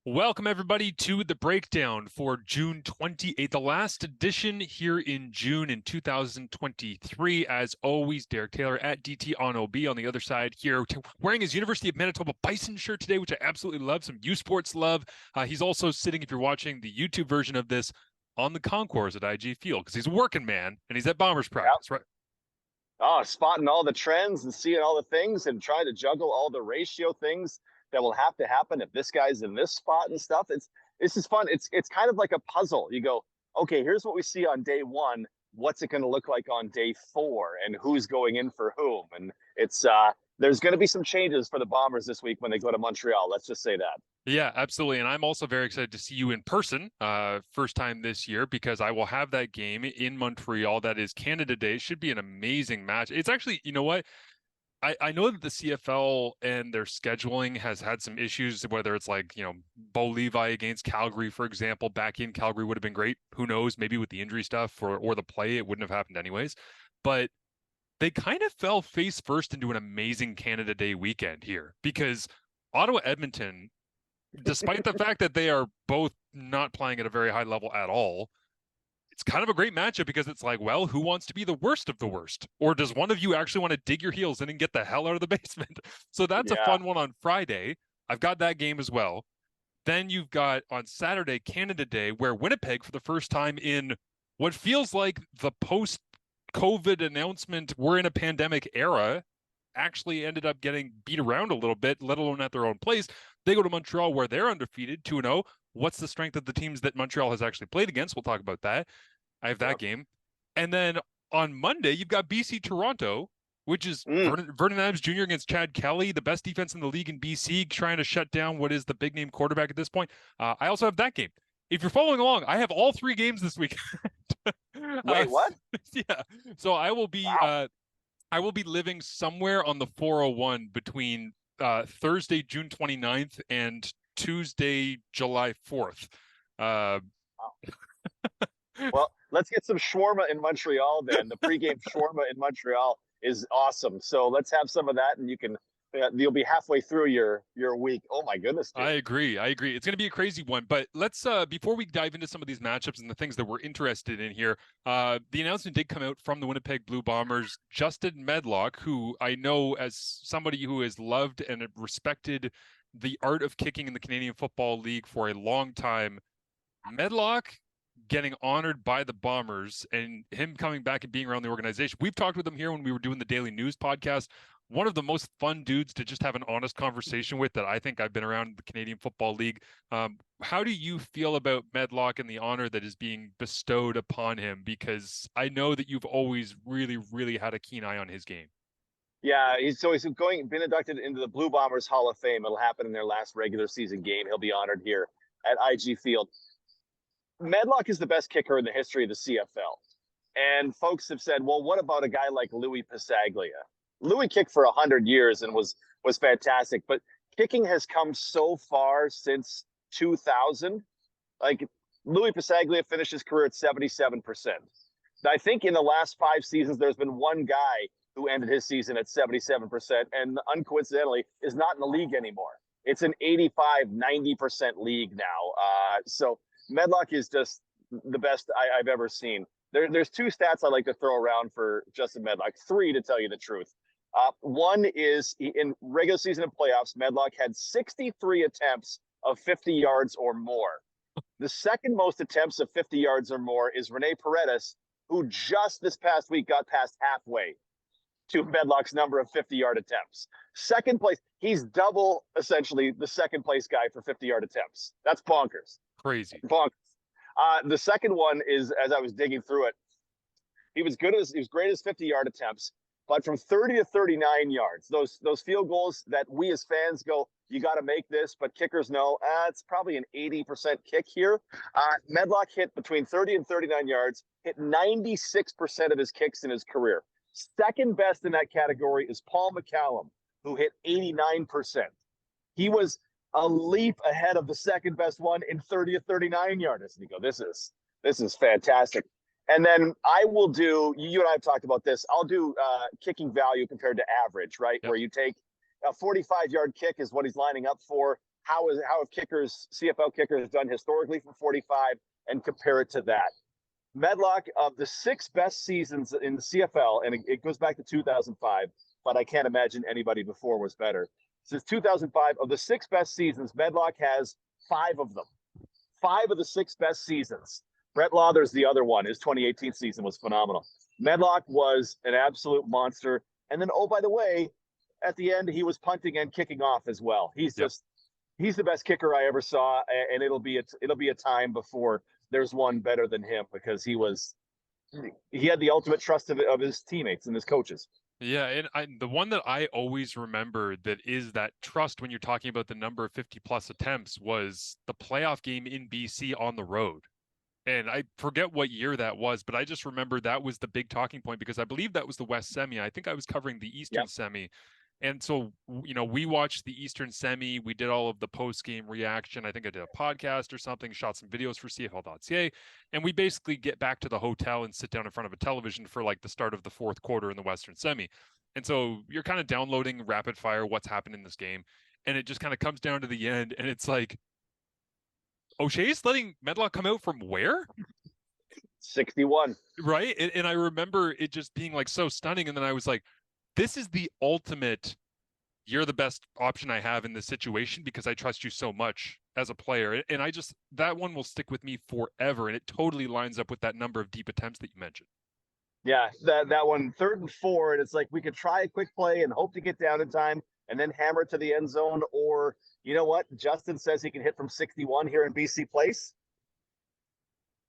Welcome, everybody, to the breakdown for June 28th, the last edition here in June in 2023. As always, Derek Taylor at DT on OB on the other side here, wearing his University of Manitoba Bison shirt today, which I absolutely love, some U Sports love. He's also sitting, if you're watching the YouTube version of this, on the concourse at IG Field because he's a working man and he's at Bombers practice, right? Oh, spotting all the trends and seeing all the things and trying to juggle all the ratio things that will have to happen if this guy's in this spot and stuff. This is fun. It's kind of like a puzzle. You go, okay, here's what we see on day one. What's it going to look like on day four, and who's going in for whom? And it's there's going to be some changes for the Bombers this week when they go to Montreal. Let's just say that. Yeah, absolutely. And I'm also very excited to see you in person, first time this year, because I will have that game in Montreal. That is Canada Day. It should be an amazing match. It's actually, you know what? I know that the CFL and their scheduling has had some issues, whether it's like, Bo Levi against Calgary, for example, back in Calgary would have been great. Who knows? Maybe with the injury stuff or the play, it wouldn't have happened anyways. But they kind of fell face first into an amazing Canada Day weekend here because Ottawa Edmonton, despite the fact that they are both not playing at a very high level at all, it's kind of a great matchup because it's like, well, who wants to be the worst of the worst? Or does one of you actually want to dig your heels in and get the hell out of the basement? So that's a fun one on Friday. I've got that game as well. Then you've got on Saturday, Canada Day, where Winnipeg, for the first time in what feels like the post-COVID announcement, we're in a pandemic era, actually ended up getting beat around a little bit, let alone at their own place. They go to Montreal where they're undefeated, 2-0. What's the strength of the teams that Montreal has actually played against? We'll talk about that. I have that game. And then on Monday, you've got BC Toronto, which is Vernon Adams Jr. against Chad Kelly, the best defense in the league in BC, trying to shut down what is the big name quarterback at this point. I also have that game. If you're following along, I have all three games this week. Wait, what? Yeah. So I will be I will be living somewhere on the 401 between Thursday, June 29th and Tuesday, July 4th. Well, let's get some shawarma in Montreal then. The pregame shawarma in Montreal is awesome. So let's have some of that, and you'll be halfway through your week. Oh my goodness, dude. I agree. It's going to be a crazy one, but let's before we dive into some of these matchups and the things that we're interested in here, the announcement did come out from the Winnipeg Blue Bombers. Justin Medlock, who I know as somebody who has loved and respected the art of kicking in the Canadian Football League for a long time, Medlock getting honored by the Bombers and him coming back and being around the organization. We've talked with him here when we were doing the Daily News podcast. One of the most fun dudes to just have an honest conversation with that I think I've been around the Canadian Football League. How do you feel about Medlock and the honor that is being bestowed upon him? Because I know that you've always really, really had a keen eye on his game. Yeah, he's been inducted into the Blue Bombers Hall of Fame. It'll happen in their last regular season game. He'll be honored here at IG Field. Medlock is the best kicker in the history of the CFL. And folks have said, well, what about a guy like Louis Pasaglia? Louis kicked for 100 years and was fantastic, but kicking has come so far since 2000. Like, Louis Pasaglia finished his career at 77%. I think in the last 5 seasons, there's been one guy who ended his season at 77%, and uncoincidentally is not in the league anymore. It's an 85, 90% league now. So Medlock is just the best I've ever seen. There's 2 stats I like to throw around for Justin Medlock, 3 to tell you the truth. One is in regular season and playoffs, Medlock had 63 attempts of 50 yards or more. The second most attempts of 50 yards or more is Rene Paredes, who just this past week got past halfway to Medlock's number of 50-yard attempts. Second place, he's double, essentially, the second place guy for 50-yard attempts. That's bonkers. Crazy. Bonkers. The second one is, as I was digging through it, he was great as 50-yard attempts, but from 30 to 39 yards, those field goals that we as fans go, you got to make this, but kickers know, it's probably an 80% kick here. Medlock hit between 30 and 39 yards, hit 96% of his kicks in his career. Second best in that category is Paul McCallum, who hit 89%. He was a leap ahead of the second best one in 30 to 39 yarders. And you go, this is fantastic. And then I will do, you and I have talked about this, I'll do kicking value compared to average, right? Yep. Where you take a 45-yard kick is what he's lining up for. how have kickers, CFL kickers, done historically from 45, and compare it to that. Medlock, of the 6 best seasons in the CFL, and it goes back to 2005, but I can't imagine anybody before was better. Since 2005, of the 6 best seasons, Medlock has 5 of them. 5 of the 6 best seasons. Brett Lauther's the other one. His 2018 season was phenomenal. Medlock was an absolute monster. And then, oh, by the way, at the end, he was punting and kicking off as well. He's the best kicker I ever saw, and it'll be a time before there's one better than him, because he had the ultimate trust of his teammates and his coaches. Yeah, and the one that I always remember that is that trust when you're talking about the number of 50 plus attempts was the playoff game in BC on the road. And I forget what year that was, but I just remember that was the big talking point, because I believe that was the West semi. I think I was covering the Eastern semi. And so, we watched the Eastern semi. We did all of the post-game reaction. I think I did a podcast or something, shot some videos for CFL.ca. And we basically get back to the hotel and sit down in front of a television for like the start of the 4th quarter in the Western semi. And so you're kind of downloading rapid fire what's happened in this game. And it just kind of comes down to the end. And it's like, O'Shea's letting Medlock come out from where? 61. Right. And I remember it just being like so stunning. And then I was like, this is the ultimate, you're the best option I have in this situation because I trust you so much as a player. And that one will stick with me forever. And it totally lines up with that number of deep attempts that you mentioned. Yeah, that one, 3rd and 4, and it's like we could try a quick play and hope to get down in time and then hammer it to the end zone. Or, you know what? Justin says he can hit from 61 here in BC Place.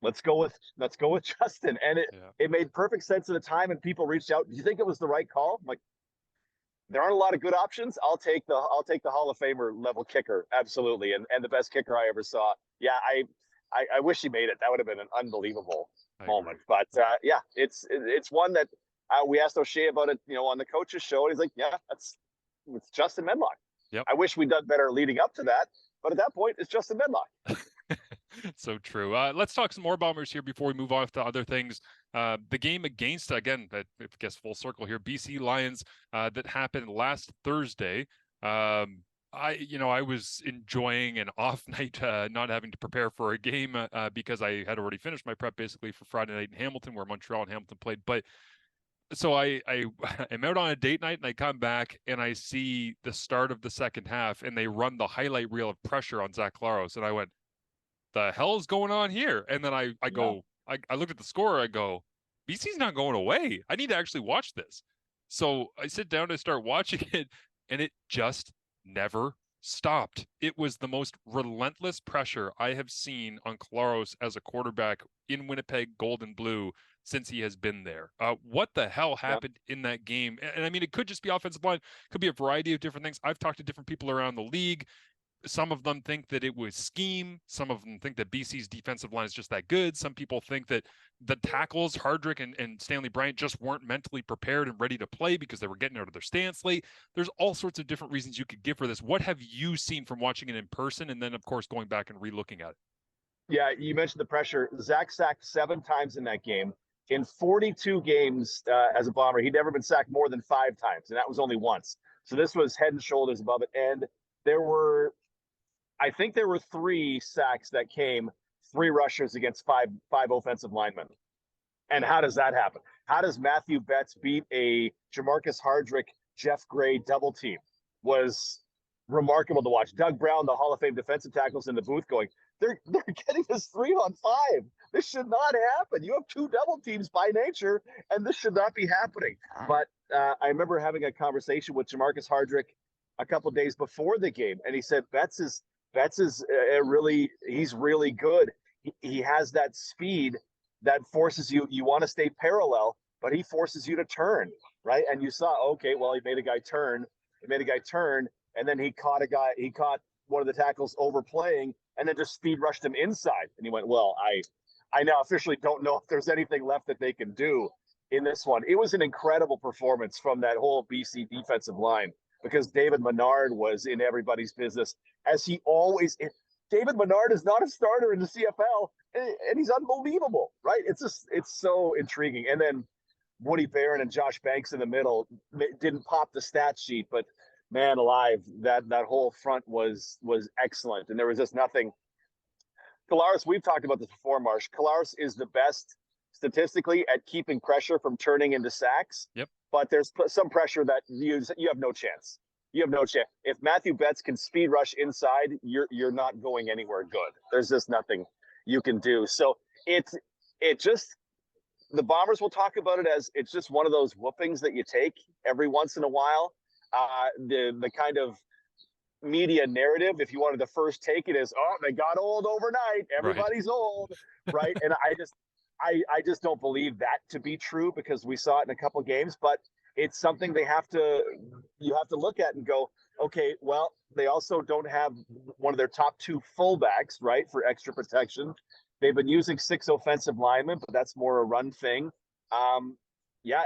Let's go with Justin. And it made perfect sense at the time, and people reached out. Do you think it was the right call? I'm like, there aren't a lot of good options. I'll take the Hall of Famer level kicker, absolutely, and the best kicker I ever saw. Yeah, I wish he made it. That would have been an unbelievable moment. But yeah, it's one that we asked O'Shea about it, on the coach's show, and he's like, yeah, it's Justin Medlock. Yep. I wish we'd done better leading up to that, but at that point, it's Justin Medlock. So true. Let's talk some more Bombers here before we move on to other things. The game against, again, I guess full circle here, BC Lions that happened last Thursday. I was enjoying an off night, not having to prepare for a game because I had already finished my prep basically for Friday night in Hamilton, where Montreal and Hamilton played. But so I'm out on a date night, and I come back and I see the start of the second half, and they run the highlight reel of pressure on Zach Claros, and I went, the hell is going on here? And then I looked at the score. I go, BC's not going away. I need to actually watch this. So I sit down and start watching it, and it just never stopped. It was the most relentless pressure I have seen on Claros as a quarterback in Winnipeg Gold and Blue since he has been there. What the hell happened in that game? And I mean, it could just be offensive line, could be a variety of different things. I've talked to different people around the league. Some of them think that it was scheme. Some of them think that BC's defensive line is just that good. Some people think that the tackles, Hardrick and Stanley Bryant, just weren't mentally prepared and ready to play because they were getting out of their stance late. There's all sorts of different reasons you could give for this. What have you seen from watching it in person, and then, of course, going back and re-looking at it? Yeah, you mentioned the pressure. Zach sacked 7 times in that game. In 42 games as a Bomber, he'd never been sacked more than 5 times, and that was only once. So this was head and shoulders above it. And I think there were 3 sacks that came, 3 rushers against five offensive linemen. And how does that happen? How does Matthew Betts beat a Jamarcus Hardrick, Jeff Gray double team? Was remarkable to watch. Doug Brown, the Hall of Fame defensive tackles in the booth going, they're getting this 3-on-5. This should not happen. You have 2 double teams by nature, and this should not be happening. But I remember having a conversation with Jamarcus Hardrick a couple of days before the game, and he said Betts is he's really good. He has that speed that forces you want to stay parallel, but he forces you to turn, right? And you saw, okay, well, he made a guy turn, and then he caught one of the tackles overplaying, and then just speed rushed him inside. And he went, well, I now officially don't know if there's anything left that they can do in this one. It was an incredible performance from that whole BC defensive line, because David Menard was in everybody's business, as he always is. David Menard is not a starter in the CFL, and he's unbelievable, right? It's so intriguing. And then Woody Barron and Josh Banks in the middle didn't pop the stat sheet, but man alive, that whole front was excellent, and there was just nothing. Kolaris, we've talked about this before, Marsh. Kolaris is the best statistically at keeping pressure from turning into sacks, Yep. but there's some pressure that you have no chance. You have no chance. If Matthew Betts can speed rush inside, you're not going anywhere good. There's just nothing you can do. So it just the Bombers will talk about it as it's just one of those whoopings that you take every once in a while. The kind of media narrative, if you wanted to first take it, is they got old overnight. Right. Everybody's old, right? And I just don't believe that to be true because we saw it in a couple of games. But it's something you have to look at and go, okay, well, they also don't have one of their top two fullbacks, right, for extra protection. They've been using 6 offensive linemen, but that's more a run thing. Yeah,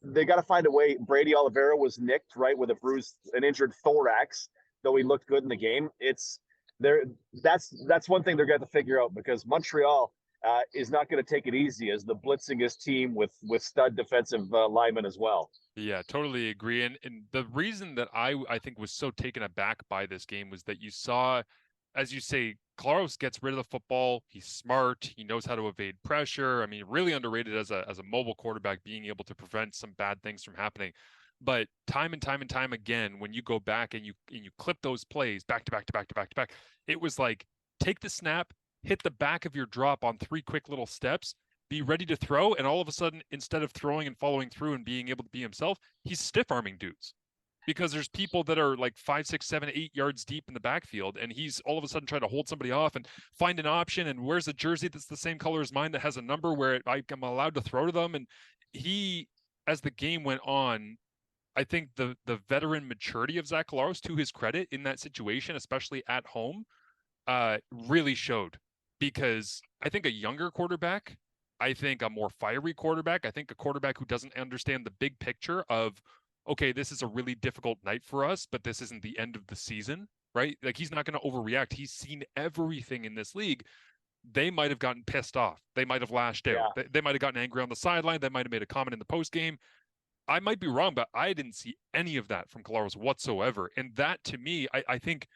they got to find a way. Brady Oliveira was nicked, right, with an injured thorax, though he looked good in the game. It's there. That's one thing they're going to figure out because Montreal is not going to take it easy as the blitzingest team with stud defensive linemen as well. Yeah, totally agree. And the reason that I think was so taken aback by this game was that you saw, as you say, Claros gets rid of the football. He's smart. He knows how to evade pressure. I mean, really underrated as a mobile quarterback, being able to prevent some bad things from happening. But time and time and time again, when you go back and you clip those plays back to back to back to back to back, it was like take the snap, hit the back of your drop on 3 quick little steps, be ready to throw, and all of a sudden, instead of throwing and following through and being able to be himself, he's stiff arming dudes because there's people that are like 5, 6, 7, 8 yards deep in the backfield, and he's all of a sudden trying to hold somebody off and find an option and wears a jersey that's the same color as mine that has a number where I'm allowed to throw to them. And he, as the game went on, I think the veteran maturity of Zach Collaros, to his credit, in that situation, especially at home, really showed. Because I think a younger quarterback, I think a more fiery quarterback, I think a quarterback who doesn't understand the big picture of, okay, this is a really difficult night for us, but this isn't the end of the season, right? Like he's not going to overreact. He's seen everything in this league. They might have gotten pissed off. They might have lashed out. Yeah. They might have gotten angry on the sideline. They might have made a comment in the post game. I might be wrong, but I didn't see any of that from Collaros whatsoever. And that, to me, I think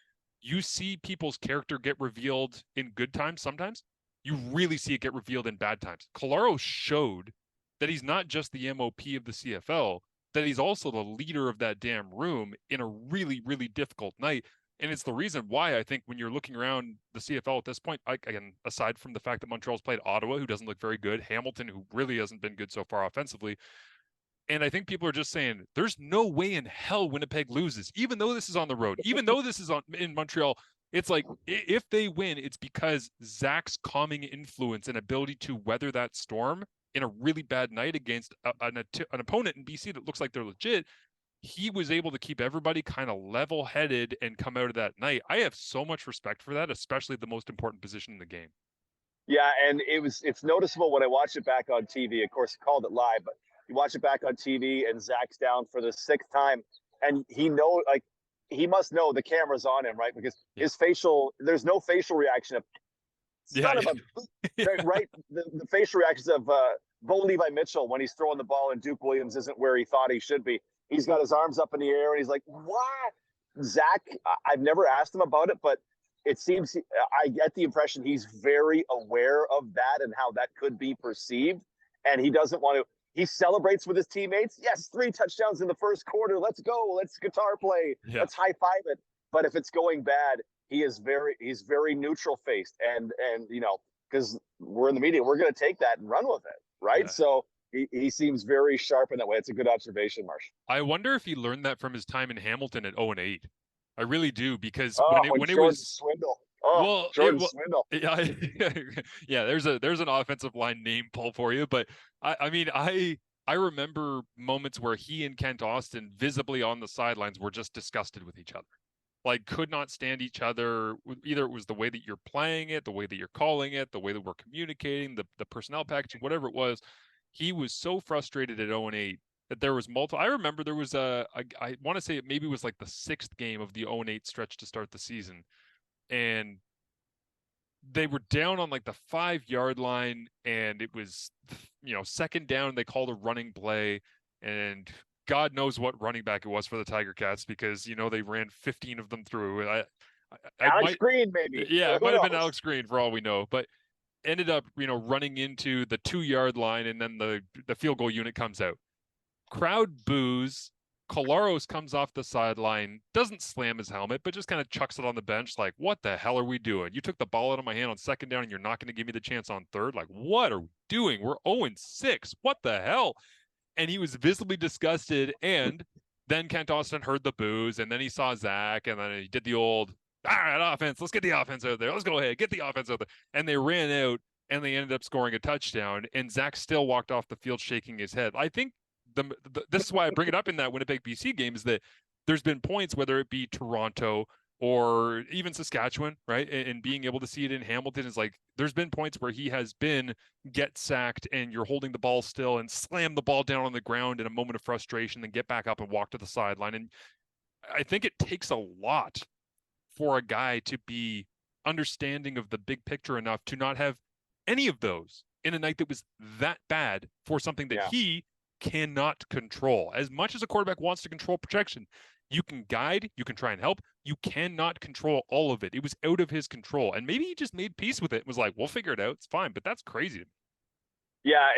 you see people's character get revealed in good times sometimes. You really see it get revealed in bad times. Collaros showed that he's not just the MOP of the CFL, that he's also the leader of that damn room in a really, really difficult night. And it's the reason why I think when you're looking around the CFL at this point, again, aside from the fact that Montreal's played Ottawa, who doesn't look very good, Hamilton, who really hasn't been good so far offensively, and I think people are just saying there's no way in hell Winnipeg loses, even though this is on the road, even though this is in Montreal. It's like if they win, it's because Zach's calming influence and ability to weather that storm in a really bad night against an opponent in BC that looks like they're legit. He was able to keep everybody kind of level-headed and come out of that night. I have so much respect for that, especially the most important position in the game. Yeah, and it's noticeable when I watch it back on TV. Of course, called it live, but you watch it back on TV, and Zach's down for the 6th time, and he must know the camera's on him, right? Because there's no facial reaction of son of a right. The facial reactions of Bo Levi Mitchell when he's throwing the ball and Duke Williams isn't where he thought he should be. He's got his arms up in the air and he's like, "What?" Zach, I've never asked him about it, but it seems I get the impression he's very aware of that and how that could be perceived, and he doesn't want to. He celebrates with his teammates. Yes, 3 touchdowns in the first quarter. Let's go. Let's guitar play. Yeah. Let's high five it. But if it's going bad, he's very neutral faced, and because we're in the media, we're going to take that and run with it, right? Yeah. So he seems very sharp in that way. It's a good observation, Marsh. I wonder if he learned that from his time in Hamilton at 0-8. I really do, because when it Jordan was Swindle. Jordan Swindle. Yeah, yeah. There's an offensive line name pull for you, but I mean I remember moments where he and Kent Austin visibly on the sidelines were just disgusted with each other, like could not stand each other. Either it was the way that you're playing it, the way that you're calling it, the way that we're communicating, the personnel packaging, whatever it was. He was so frustrated at 0-8 that there was multiple. I remember there was I want to say it maybe was like the 6th game of the 0-8 stretch to start the season, and they were down on like the 5-yard line, and it was 2nd down. They called a running play, and God knows what running back it was for the Tiger Cats, because they ran 15 of them through. I Alex might, Green, maybe. yeah, it Who might have been knows? Alex Green for all we know, but ended up, running into the 2-yard line, and then the field goal unit comes out. Crowd boos. Kolaros comes off the sideline, doesn't slam his helmet, but just kind of chucks it on the bench like, what the hell are we doing? You took the ball out of my hand on second down and you're not going to give me the chance on third? Like, what are we doing? We're 0-6. What the hell? And he was visibly disgusted. And then Kent Austin heard the boos, and then he saw Zach, and then he did the old, all right, offense, let's get the offense out there. Let's go ahead, get the offense out there. And they ran out, and they ended up scoring a touchdown, and Zach still walked off the field shaking his head. I think this is why I bring it up in that Winnipeg BC game, is that there's been points, whether it be Toronto or even Saskatchewan, right? And being able to see it in Hamilton is like, there's been points where he has been get sacked and you're holding the ball still and slam the ball down on the ground in a moment of frustration, then get back up and walk to the sideline. And I think it takes a lot for a guy to be understanding of the big picture enough to not have any of those in a night that was that bad for something that he cannot control. As much as a quarterback wants to control protection, you can guide, you can try and help. You cannot control all of it. It was out of his control. And maybe he just made peace with it and was like, we'll figure it out. It's fine. But that's crazy to me. Yeah,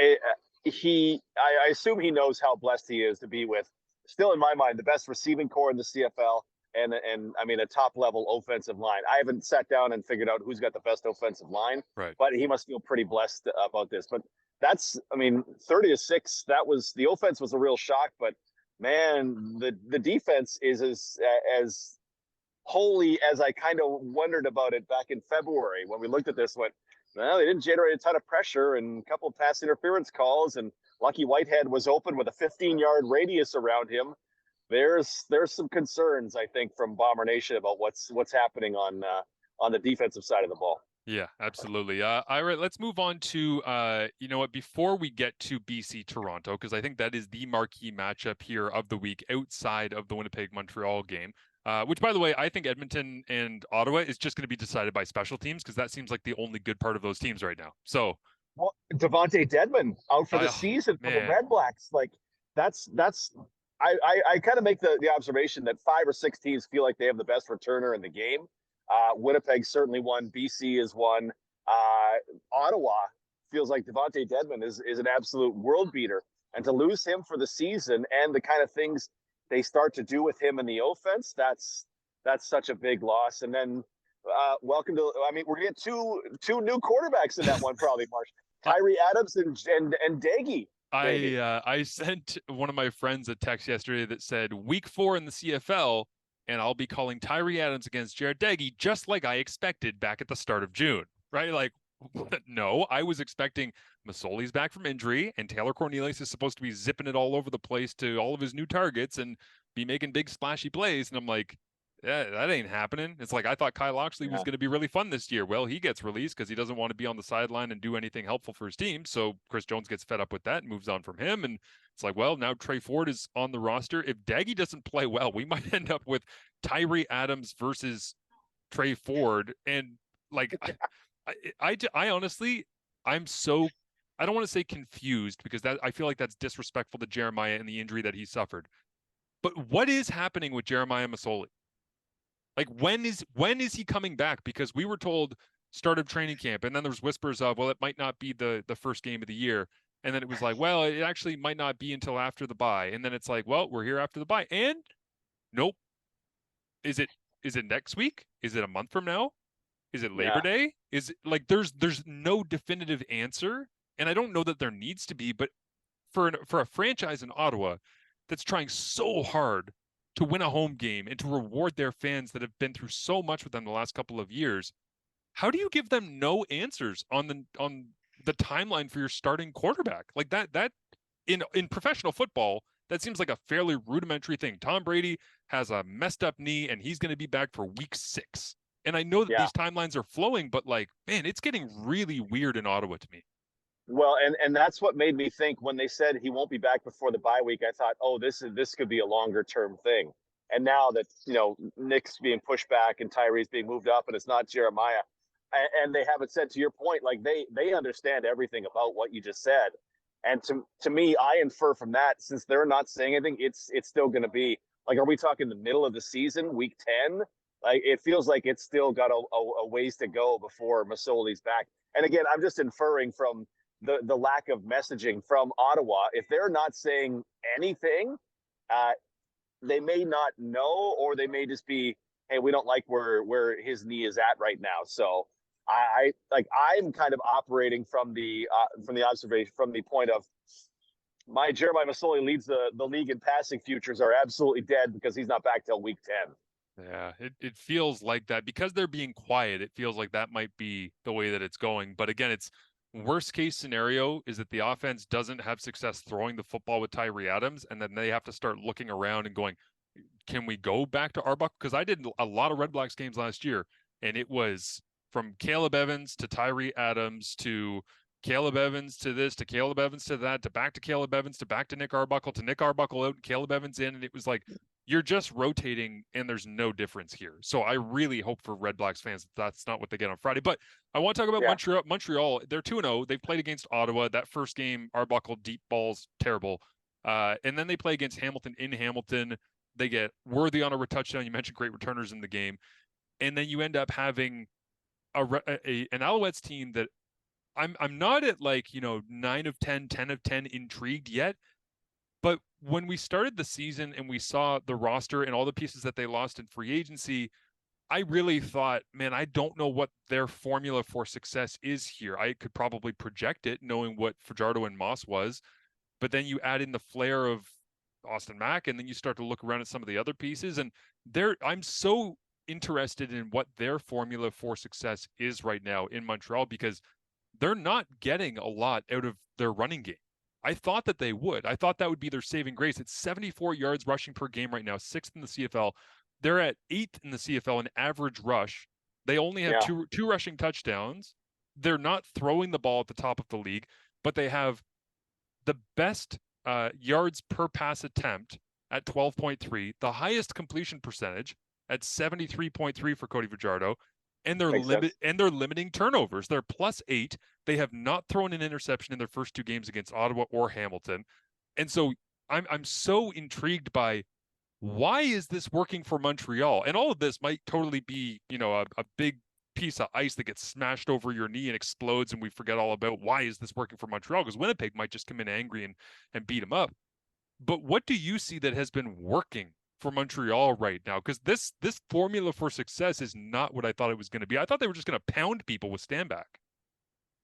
I assume he knows how blessed he is to be with, still in my mind, the best receiving core in the CFL, and I mean a top level offensive line. I haven't sat down and figured out who's got the best offensive line, right? But he must feel pretty blessed about this. But that's, I mean, 30-6. That was, the offense was a real shock, but man, the defense is as holy as I kind of wondered about it back in February when we looked at this. Went, well, they didn't generate a ton of pressure and a couple of pass interference calls, and Lucky Whitehead was open with a 15-yard radius around him. There's some concerns, I think, from Bomber Nation about what's happening on the defensive side of the ball. Yeah, absolutely. Ira, let's move on to, before we get to BC Toronto, because I think that is the marquee matchup here of the week outside of the Winnipeg Montreal game, which, by the way, I think Edmonton and Ottawa is just going to be decided by special teams, because that seems like the only good part of those teams right now. So, well, Devontae Dedmon out for the season for the Red Blacks. Like, that's I kind of make the observation that 5 or 6 teams feel like they have the best returner in the game. Winnipeg certainly won. BC is one. Ottawa feels like Devontae Dedmon is an absolute world beater. And to lose him for the season and the kind of things they start to do with him in the offense, that's such a big loss. And then welcome to, I mean, we're going to get two new quarterbacks in that one probably, Marsh. Tyree Adams and Daggy. I sent one of my friends a text yesterday that said, week 4 in the CFL, and I'll be calling Tyree Adams against Jared Daggy, just like I expected back at the start of June, right? Like, no, I was expecting Masoli's back from injury, and Taylor Cornelius is supposed to be zipping it all over the place to all of his new targets and be making big splashy plays. And I'm like, yeah, that ain't happening. It's like, I thought Kyle Oxley was going to be really fun this year. Well, he gets released because he doesn't want to be on the sideline and do anything helpful for his team. So Chris Jones gets fed up with that and moves on from him. And it's like, well, now Trey Ford is on the roster. If Daggy doesn't play well, we might end up with Tyree Adams versus Trey Ford. And like, I honestly, I'm so, I don't want to say confused, because that, I feel like that's disrespectful to Jeremiah and the injury that he suffered. But what is happening with Jeremiah Masoli? Like, when is he coming back? Because we were told start of training camp, and then there's whispers of, well, it might not be the first game of the year. And then it was like, well, it actually might not be until after the bye. And then it's like, well, we're here after the bye. And nope. Is it next week? Is it a month from now? Is it Labor Day? Is it like, there's no definitive answer. And I don't know that there needs to be, but for a franchise in Ottawa that's trying so hard to win a home game and to reward their fans that have been through so much with them the last couple of years, how do you give them no answers on the timeline for your starting quarterback? Like that in professional football, that seems like a fairly rudimentary thing. Tom Brady has a messed up knee and he's going to be back for week 6. And I know that these timelines are flowing, but like, man, it's getting really weird in Ottawa to me. Well, and that's what made me think when they said he won't be back before the bye week. I thought, oh, this could be a longer term thing. And now that, Nick's being pushed back and Tyree's being moved up and it's not Jeremiah, and they haven't said, to your point, like they understand everything about what you just said. And to me, I infer from that, since they're not saying anything, it's still going to be like, are we talking the middle of the season, week 10? Like, it feels like it's still got a ways to go before Masoli's back. And again, I'm just inferring from the lack of messaging from Ottawa. If they're not saying anything, uh, they may not know, or they may just be, hey, we don't like where his knee is at right now. So I'm kind of operating from the observation, from the point of, my Jeremiah Masoli leads the league in passing futures are absolutely dead because he's not back till week 10. Yeah, it feels like that because they're being quiet. It feels like that might be the way that it's going. But again, it's worst case scenario is that the offense doesn't have success throwing the football with Tyree Adams, and then they have to start looking around and going, can we go back to Arbuckle? Because I did a lot of Red Blacks games last year, and it was from Caleb Evans to Tyree Adams to Caleb Evans to this, to Caleb Evans to that, to back to Caleb Evans, to back to Nick Arbuckle, to Nick Arbuckle out and Caleb Evans in. And it was like, you're just rotating and there's no difference here. So I really hope for Red Blacks fans that that's not what they get on Friday. But I want to talk about Montreal. They're 2-0. They've played against Ottawa. That first game, Arbuckle, deep balls, terrible. And then they play against Hamilton in Hamilton. They get Worthy on a touchdown. You mentioned great returners in the game. And then you end up having an Alouettes team that I'm not at 9 of 10, 10 of 10 intrigued yet. But when we started the season and we saw the roster and all the pieces that they lost in free agency, I really thought, man, I don't know what their formula for success is here. I could probably project it knowing what Fajardo and Moss was, but then you add in the flair of Austin Mack, and then you start to look around at some of the other pieces, and I'm so interested in what their formula for success is right now in Montreal, because they're not getting a lot out of their running game. I thought that they would. I thought that would be their saving grace. It's 74 yards rushing per game right now, 6th in the CFL. They're at 8th in the CFL in average rush. They only have two rushing touchdowns. They're not throwing the ball at the top of the league, but they have the best yards per pass attempt at 12.3, the highest completion percentage at 73.3 for Cody Fajardo, and they're limiting turnovers. They're +8. They have not thrown an interception in their first 2 games against Ottawa or Hamilton. And so I'm so intrigued by, why is this working for Montreal? And all of this might totally be, a big piece of ice that gets smashed over your knee and explodes, and we forget all about why is this working for Montreal, because Winnipeg might just come in angry and beat them up. But what do you see that has been working for Montreal right now? Because this formula for success is not what I thought it was going to be. I thought they were just going to pound people with stand back.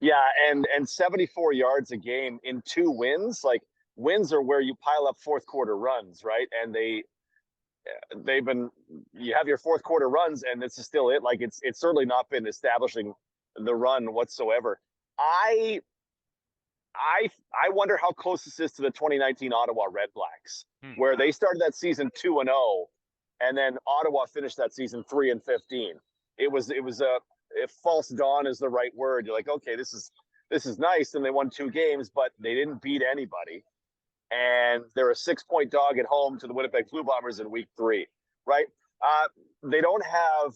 Yeah, and 74 yards a game in 2 wins. Like, wins are where you pile up fourth quarter runs, right? And you have your fourth quarter runs, and this is still it. Like, it's certainly not been establishing the run whatsoever. I wonder how close this is to the 2019 Ottawa Red Blacks, where they started that season 2-0, and then Ottawa finished that season 3-15. It was if false dawn is the right word. You're like, okay, this is nice, and they won 2 games, but they didn't beat anybody. And they're a 6-point dog at home to the Winnipeg Blue Bombers in week 3, right? They don't have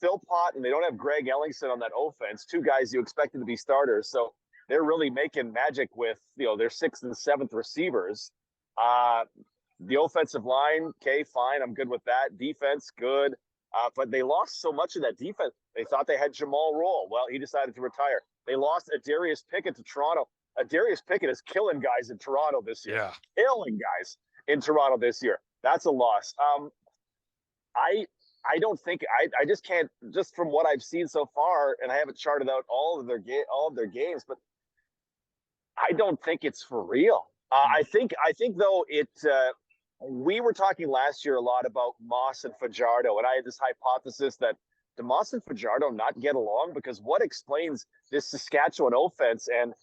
Phil Pott, and they don't have Greg Ellingson on that offense, 2 guys you expected to be starters. So they're really making magic with, their 6th and 7th receivers. The offensive line, okay, fine, I'm good with that. Defense, good. But they lost so much of that defense. They thought they had Jamal Roll. Well, he decided to retire. They lost Adarius Pickett to Toronto. Adarius Pickett is killing guys in Toronto this year. Yeah. Killing guys in Toronto this year. That's a loss. I don't think I just can't, just from what I've seen so far, and I haven't charted out all of their games, but I don't think it's for real. I think though we were talking last year a lot about Moss and Fajardo, and I had this hypothesis that do Moss and Fajardo not get along? Because what explains this Saskatchewan offense and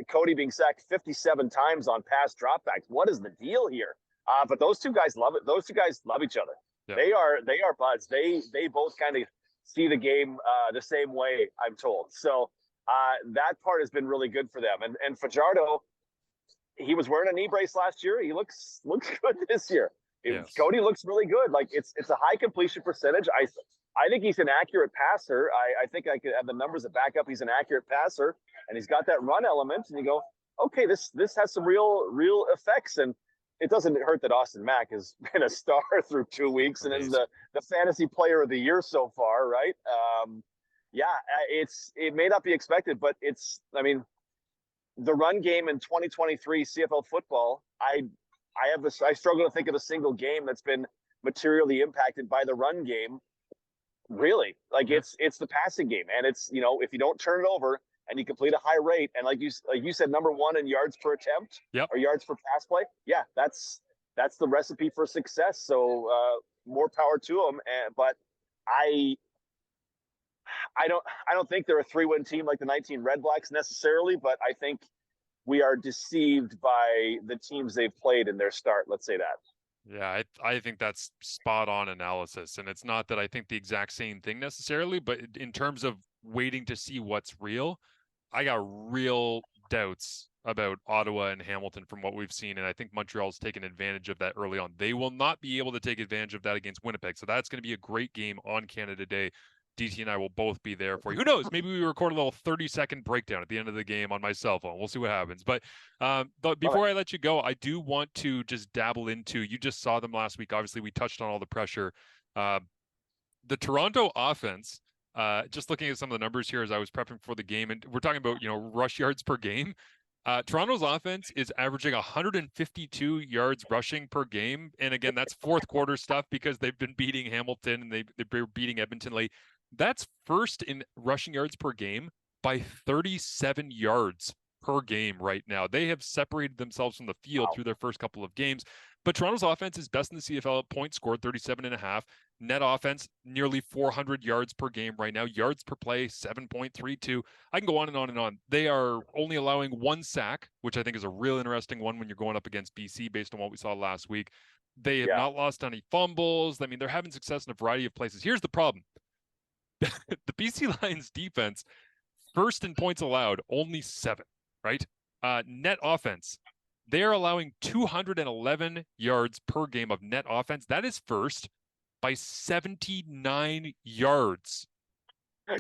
Cody being sacked 57 times on pass dropbacks? What is the deal here? But those 2 guys love it. Those 2 guys love each other. Yeah. They are buds. They both kind of see the game the same way, I'm told. So that part has been really good for them. And Fajardo, he was wearing a knee brace last year. He looks good this year. Yes. Cody looks really good. Like, it's a high completion percentage. I think he's an accurate passer. I think I could have the numbers that back up he's an accurate passer, and he's got that run element. And you go, okay, this has some real effects, and it doesn't hurt that Austin Mack has been a star through 2 weeks and is Amazing. the fantasy player of the year so far, right? Yeah, it may not be expected, but it's, I mean, the run game in 2023 CFL football, I struggle to think of a single game that's been materially impacted by the run game. Really, like Yeah. it's the passing game, and it's, if you don't turn it over and you complete a high rate, and like you said, number one in yards per attempt Yep. or yards per pass play, yeah, that's the recipe for success. So more power to them. But I I don't think they're a 3-win team like the 19 Red Blacks necessarily, but I think we are deceived by the teams they've played in their start. Let's say that. Yeah, I think that's spot on analysis. And it's not that I think the exact same thing necessarily, but in terms of waiting to see what's real, I got real doubts about Ottawa and Hamilton from what we've seen. And I think Montreal's taken advantage of that early on. They will not be able to take advantage of that against Winnipeg. So that's going to be a great game on Canada Day. DT and I will both be there for you. Who knows? Maybe we record a little 30-second breakdown at the end of the game on my cell phone. We'll see what happens. But Love it. before I let you go, I do want to just dabble into, you just saw them last week. Obviously, we touched on all the pressure. Uh, the Toronto offense, just looking at some of the numbers here as I was prepping for the game, and we're talking about, rush yards per game. Toronto's offense is averaging 152 yards rushing per game. And again, that's fourth quarter stuff because they've been beating Hamilton and they've been beating Edmonton late. That's first in rushing yards per game by 37 yards per game right now. They have separated themselves from the field through their first couple of games. But Toronto's offense is best in the CFL at points scored, 37.5. Net offense, nearly 400 yards per game right now. Yards per play, 7.32. I can go on and on and on. They are only allowing one sack, which I think is a real interesting one when you're going up against BC based on what we saw last week. They have Yeah. not lost any fumbles. I mean, they're having success in a variety of places. Here's the problem. The BC Lions defense, first in points allowed, only 7, right? Net offense, they're allowing 211 yards per game of net offense. That is first by 79 yards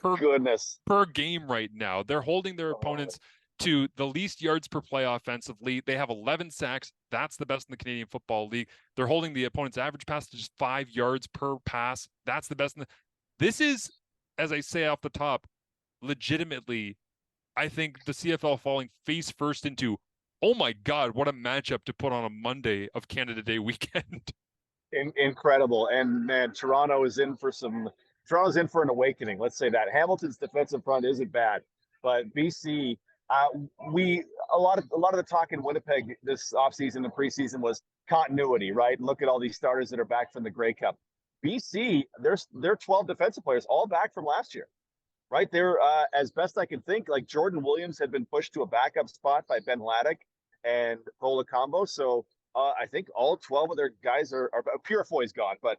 Goodness. per game right now. They're holding their opponents to the least yards per play offensively. They have 11 sacks. That's the best in the Canadian Football League. They're holding the opponent's average pass to just 5 yards per pass. That's the best. This is, as I say off the top, legitimately, I think the CFL falling face first into, oh my God, what a matchup to put on a Monday of Canada Day weekend. Incredible. And man, Toronto's in for an awakening. Let's say that. Hamilton's defensive front isn't bad, but BC, we a lot of the talk in Winnipeg this offseason and preseason was continuity, right? Look at all these starters that are back from the Grey Cup. BC, they're 12 defensive players, all back from last year, right? They're as best I can think, like Jordan Williams had been pushed to a backup spot by Ben Laddick and Bola Combo. So I think all 12 of their guys are Purifoy's gone, but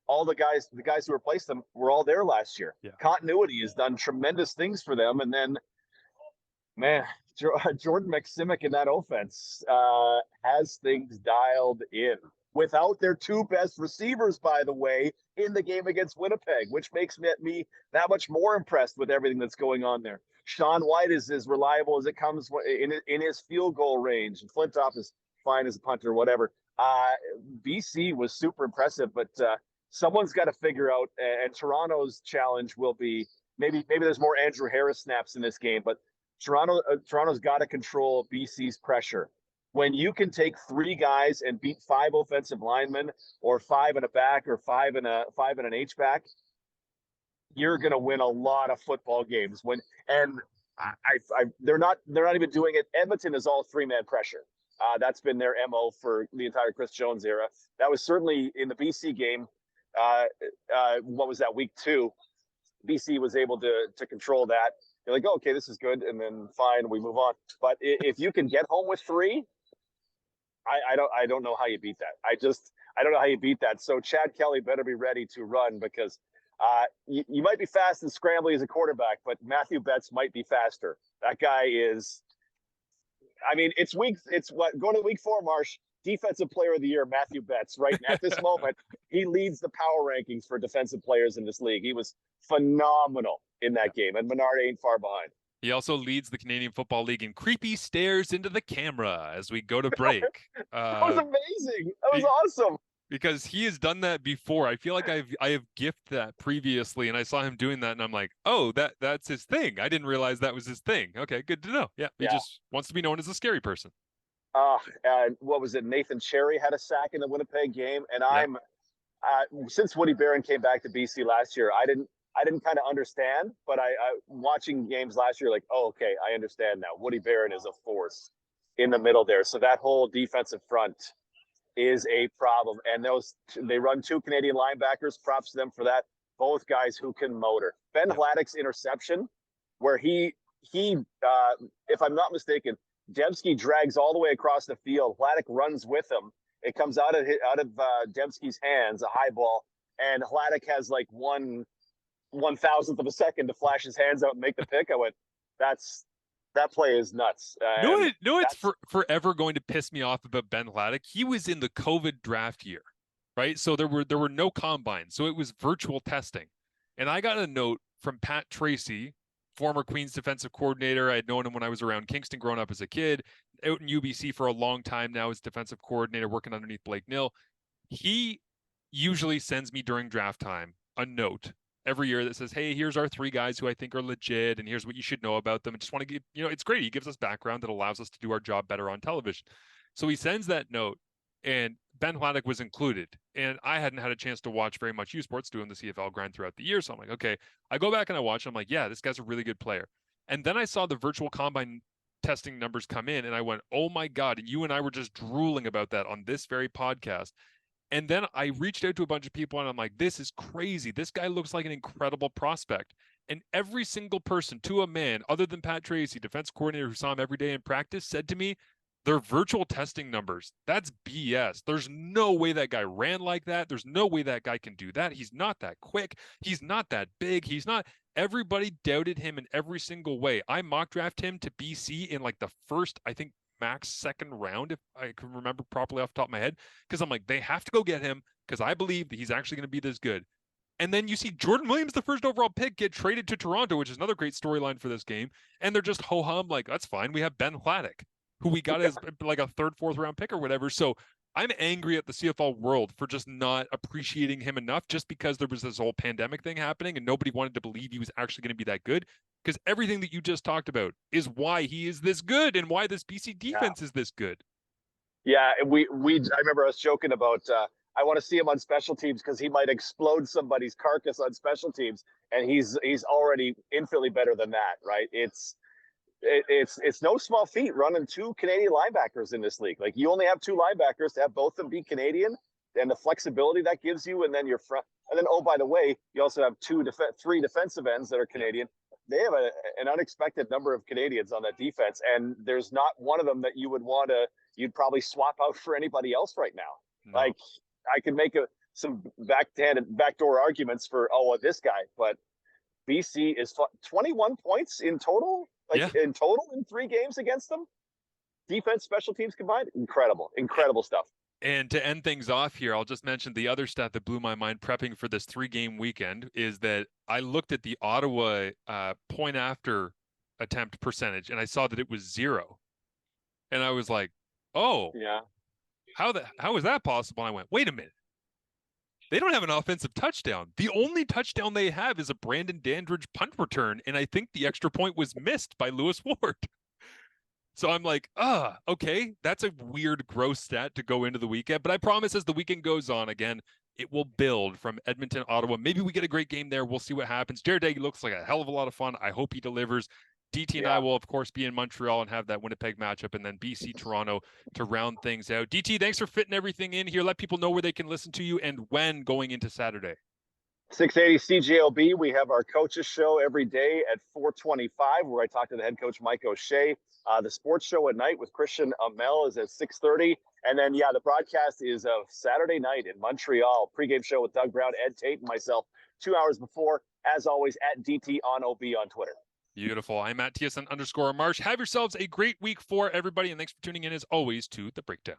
all the guys who replaced them were all there last year. Yeah. Continuity has done tremendous things for them. And then, man, Jordan McSimic in that offense has things dialed in without their two best receivers, by the way, in the game against Winnipeg, which makes me that much more impressed with everything that's going on there. Sean White is as reliable as it comes in his field goal range, and Flintoff is fine as a punter, whatever. BC was super impressive, but someone's got to figure out, and Toronto's challenge will be maybe there's more Andrew Harris snaps in this game, but Toronto's got to control BC's pressure. When you can take 3 guys and beat 5 offensive linemen, or 5 in a back, or 5 in an H back, you're going to win a lot of football games. They're not even doing it. Edmonton is all 3-man pressure. That's been their MO for the entire Chris Jones era. That was certainly in the BC game. What was that, week 2? BC was able to control that. You're like, oh, okay, this is good, and then fine, we move on. But if you can get home with 3, I don't know how you beat that. I don't know how you beat that. So Chad Kelly better be ready to run, because you might be fast and scrambly as a quarterback, but Matthew Betts might be faster. That guy is. I mean, it's going to week 4, Marsh. Defensive Player of the Year, Matthew Betts. Right at this moment, he leads the power rankings for defensive players in this league. He was phenomenal in that game, and Menard ain't far behind. He also leads the Canadian Football League in creepy stares into the camera as we go to break. That was amazing. That was awesome. Because he has done that before. I feel like I have gifted that previously, and I saw him doing that, and I'm like, oh, that's his thing. I didn't realize that was his thing. Okay, good to know. Yeah, he Yeah. just wants to be known as a scary person. And what was it? Nathan Cherry had a sack in the Winnipeg game, and Yeah. since Woody Barron came back to BC last year, I didn't kind of understand, but I watching games last year, like, oh, okay, I understand now. Woody Barron is a force in the middle there, so that whole defensive front is a problem. And they run two Canadian linebackers. Props to them for that. Both guys who can motor. Ben Yep. Hladek's interception, where if I'm not mistaken, Dembski drags all the way across the field. Hladek runs with him. It comes out of Dembski's hands, a high ball, and Hladek has like 1/1000th of a second to flash his hands out and make the pick. I went, that play is nuts. It's forever going to piss me off about Ben Hladek. He was in the COVID draft year, right? So there were no combines, so it was virtual testing. And I got a note from Pat Tracy, former Queens defensive coordinator. I had known him when I was around Kingston growing up as a kid, out in UBC for a long time now as defensive coordinator, working underneath Blake Nill. He usually sends me during draft time a note every year that says, hey, here's our 3 guys who I think are legit, and here's what you should know about them. I just want to give, it's great. He gives us background that allows us to do our job better on television. So he sends that note, and Ben Hladek was included. And I hadn't had a chance to watch very much U Sports doing the CFL grind throughout the year. So I'm like, okay, I go back and I watch, and I'm like, yeah, this guy's a really good player. And then I saw the virtual combine testing numbers come in, and I went, oh my God. And you and I were just drooling about that on this very podcast. And then I reached out to a bunch of people and I'm like, this is crazy. This guy looks like an incredible prospect. And every single person, to a man, other than Pat Tracy, defense coordinator who saw him every day in practice, said to me, they're virtual testing numbers. That's BS. There's no way that guy ran like that. There's no way that guy can do that. He's not that quick. He's not that big. He's not. Everybody doubted him in every single way. I mock draft him to BC in like the first, I think, max second round, if I can remember properly off the top of my head, because I'm like, they have to go get him because I believe that he's actually going to be this good. And then you see Jordan Williams, the first overall pick, get traded to Toronto, which is another great storyline for this game. And they're just ho-hum like, that's fine. We have Ben Hladek, who we got as like a 3rd, 4th round pick or whatever. So I'm angry at the CFL world for just not appreciating him enough just because there was this whole pandemic thing happening and nobody wanted to believe he was actually going to be that good. Because everything that you just talked about is why he is this good and why this BC defense is this good. Yeah, I remember us joking about I want to see him on special teams because he might explode somebody's carcass on special teams, and he's already infinitely better than that, right? It's no small feat running 2 Canadian linebackers in this league. Like, you only have 2 linebackers to have both of them be Canadian, and the flexibility that gives you, and then your front, and then, oh, by the way, you also have 3 defensive ends that are Canadian. They have an unexpected number of Canadians on that defense, and there's not one of them that you'd probably swap out for anybody else right now. No. Like, I could make some backdoor arguments for, this guy, but BC is 21 points in total, in total in 3 games against them. Defense, special teams combined, incredible stuff. And to end things off here, I'll just mention the other stat that blew my mind prepping for this 3-game weekend is that I looked at the Ottawa point after attempt percentage and I saw that it was 0. And I was like, oh, yeah, how is that possible? And I went, wait a minute. They don't have an offensive touchdown. The only touchdown they have is a Brandon Dandridge punt return. And I think the extra point was missed by Lewis Ward. So I'm like, okay, that's a weird, gross stat to go into the weekend. But I promise as the weekend goes on, again, it will build from Edmonton, Ottawa. Maybe we get a great game there. We'll see what happens. Jared Daggy looks like a hell of a lot of fun. I hope he delivers. DT and I will, of course, be in Montreal and have that Winnipeg matchup, and then BC, Toronto to round things out. DT, thanks for fitting everything in here. Let people know where they can listen to you and when going into Saturday. 680 CJOB. We have our coaches show every day at 4:25, where I talk to the head coach, Mike O'Shea. The sports show at night with Christian Amel is at 6:30. And then, the broadcast is Saturday night in Montreal. Pregame show with Doug Brown, Ed Tate, and myself 2 hours before, as always, at DT on OB on Twitter. Beautiful. I'm at TSN_Marsh. Have yourselves a great week for everybody. And thanks for tuning in as always to The Breakdown.